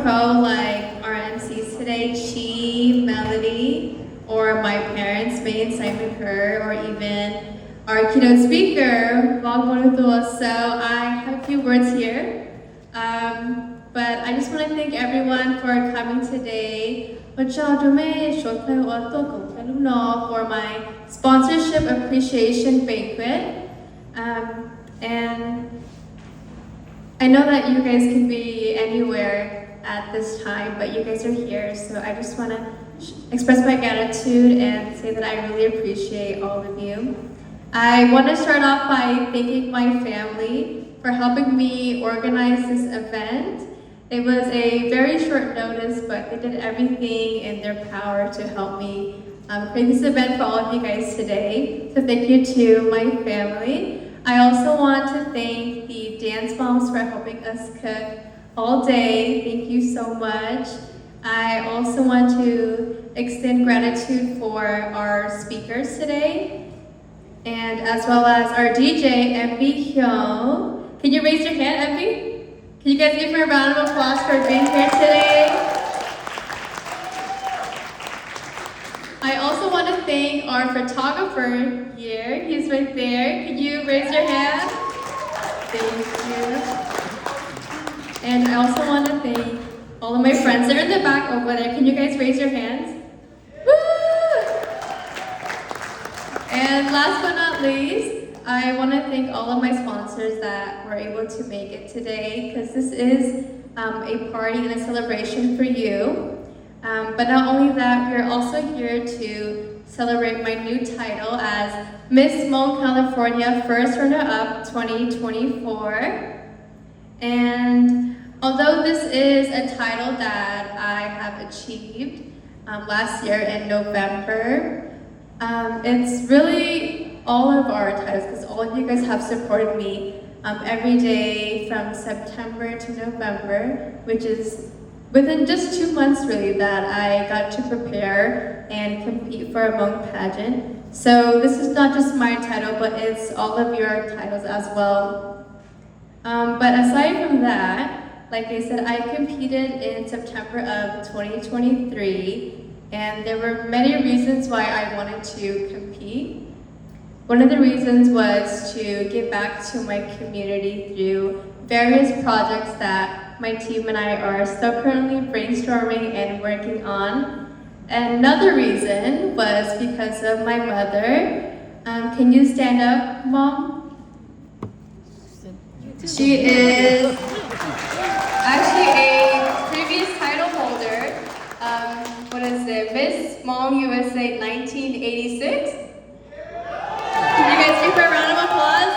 pro like our MCs today, Chi, Melody, or my parents, May and Simon Kerr, or even our keynote speaker, Vong Bonutua. So I have a few words here. But I just want to thank everyone for coming today. For my sponsorship appreciation banquet. And I know that you guys can be anywhere at this time, but you guys are here, so I just want to express my gratitude and say that I really appreciate all of you. I want to start off by thanking my family for helping me organize this event. It was a very short notice, but they did everything in their power to help me create this event for all of you guys today. So thank you to my family. I also want to thank the dance moms for helping us cook all day. Thank you so much. I also want to extend gratitude for our speakers today, and as well as our DJ, MB Hyung. Can you raise your hand, MB? Can you guys give her a round of applause for being here today? I also want to thank our photographer here. He's right there. Can you raise your hand? Thank you. And I also want to thank all of my friends. They're in the back over there. Can you guys raise your hands? Woo! And last but not least, I want to thank all of my sponsors that were able to make it today, because this is a party and a celebration for you. But not only that, we're also here to celebrate my new title as Miss Hmong California First Runner-Up 2024. And although this is a title that I have achieved last year in November, it's really all of our titles, because all of you guys have supported me every day from September to November, which is within just 2 months really that I got to prepare and compete for a Hmong pageant. So this is not just my title, but it's all of your titles as well. But aside from that, like I said, I competed in September of 2023, and there were many reasons why I wanted to compete. One of the reasons was to give back to my community through various projects that my team and I are still currently brainstorming and working on. Another reason was because of my mother. Can you stand up, Mom? She is actually a previous title holder. What is it? Miss Hmong USA 1986. Can you guys give her a round of applause?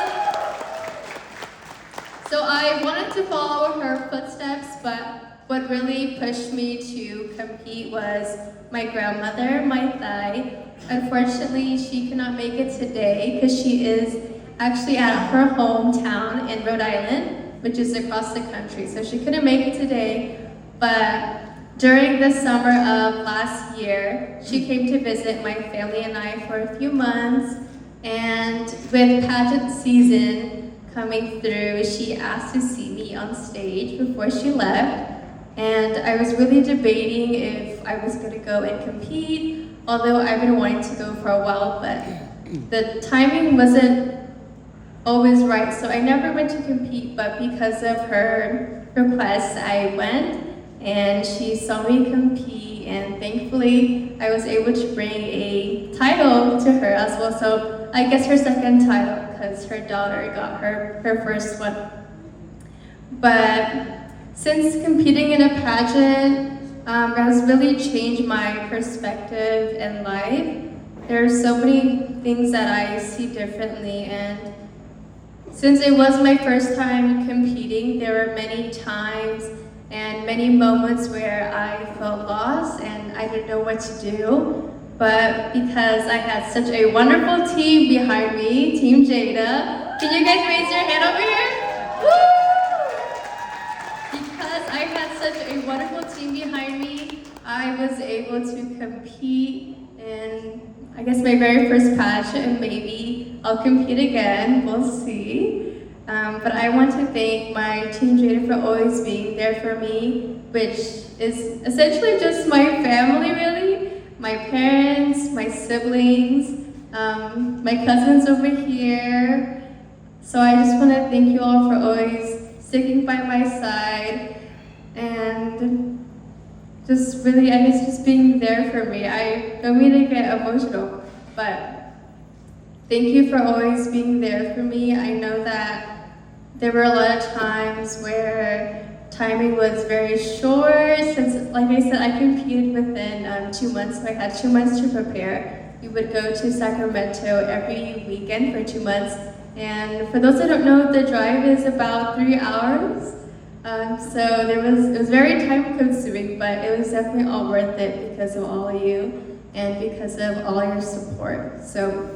So I wanted to follow her footsteps, but what really pushed me to compete was my grandmother, my Thai. Unfortunately, she cannot make it today because she is actually at her hometown in Rhode Island, which is across the country. So she couldn't make it today, but during the summer of last year, she came to visit my family and I for a few months. And with pageant season coming through, she asked to see me on stage before she left. And I was really debating if I was going to go and compete, although I've been wanting to go for a while, but the timing wasn't always right. So I never went to compete, but because of her request, I went, and she saw me compete, and thankfully I was able to bring a title to her as well. So I guess her second title, because her daughter got her first one. But since competing in a pageant has really changed my perspective in life, there are so many things that I see differently, and since it was my first time competing, there were many times and many moments where I felt lost and I didn't know what to do. But because I had such a wonderful team behind me, Team Jada, can you guys raise your hand over here? Woo! Because I had such a wonderful team behind me, I was able to compete in, I guess, my very first pageant, and maybe I'll compete again, we'll see. But I want to thank my Team Jada for always being there for me which is essentially just my family, really. My parents, my siblings, my cousins over here. So I just want to thank you all for always sticking by my side and just really, I guess, just being there for me. I don't mean to get emotional, but thank you for always being there for me. I know that there were a lot of times where timing was very short, since, like I said, I competed within 2 months, so I had 2 months to prepare. We would go to Sacramento every weekend for 2 months, and for those that don't know, the drive is about 3 hours. So it was very time consuming, but it was definitely all worth it because of all of you and because of all your support. So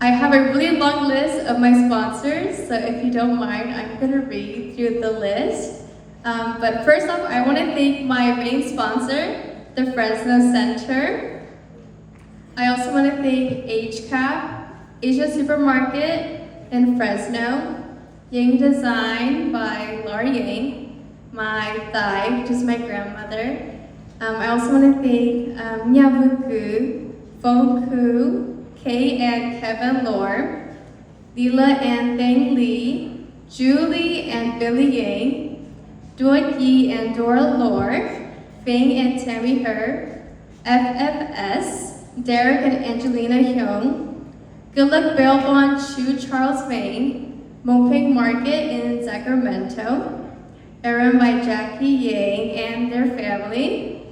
I have a really long list of my sponsors, so if you don't mind, I'm gonna read through the list. But first off, I wanna thank my main sponsor, the Fresno Center. I also wanna thank HCAP, Asia Supermarket in Fresno, Yang Design by Laura Yang, my Thai, which is my grandmother. I also want to thank Nyavuku, Fonku, Kay and Kevin Lore, Lila and Thang Lee, Julie and Billy Yang, Doi Yi and Dora Lore, Fang and Tammy Her, FFS, Derek and Angelina Hyung, Good Luck Bail Bond Chu Charles Vane, Moping Market in Sacramento, Erin by Jackie Yang and their family,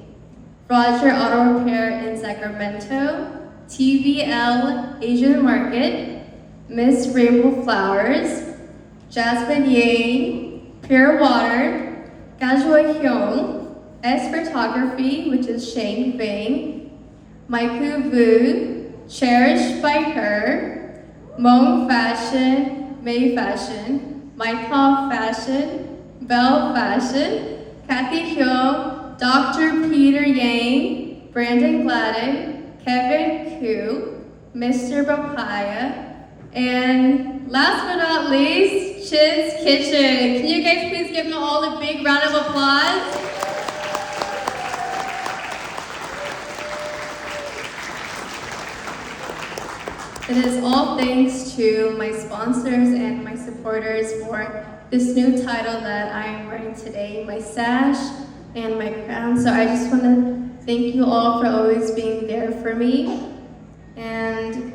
Roger Auto Repair in Sacramento, TVL Asian Market, Miss Rainbow Flowers, Jasmine Yang, Pure Water, Gajua Hyung, S Photography, which is Shang Bing, Maiku Vu, Cherished by Her, Hmong Fashion, May Fashion, Michael Fashion, Belle Fashion, Kathy Hyung, Dr. Peter Yang, Brandon Gladden, Kevin Koo, Mr. Papaya, and last but not least, Chin's Kitchen. Can you guys please give them all a big round of applause? It is all thanks to my sponsors and my supporters for this new title that I am wearing today, my sash and my crown. So I just want to thank you all for always being there for me. And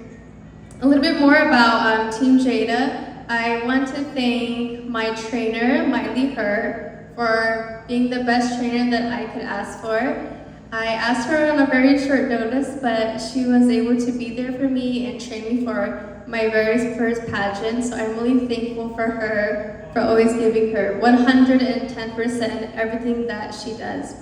a little bit more about Team Jada. I want to thank my trainer, Miley Her, for being the best trainer that I could ask for. I asked her on a very short notice, but she was able to be there for me and train me for my very first pageant. So I'm really thankful for her, for always giving her 110% everything that she does.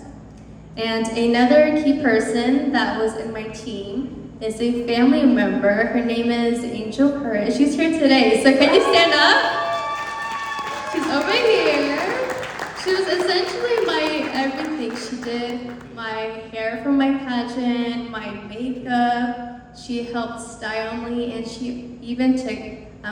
And another key person that was in my team is a family member. Her name is Angel Courage. She's here today, so can you stand up? She's over here. She was essentially my everything. She did my hair for my pageant, my makeup. She helped style me, and she even took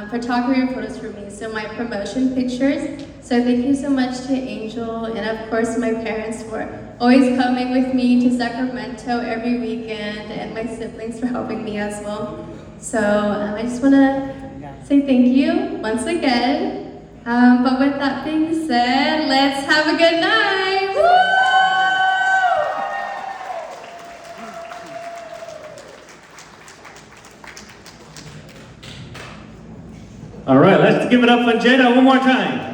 photography photos for me, so my promotion pictures. So thank you so much to Angel, and of course my parents for always coming with me to Sacramento every weekend, and my siblings for helping me as well. So I just want to say thank you once again. But with that being said, let's have a good night. Woo! All right, let's give it up for Jada one more time.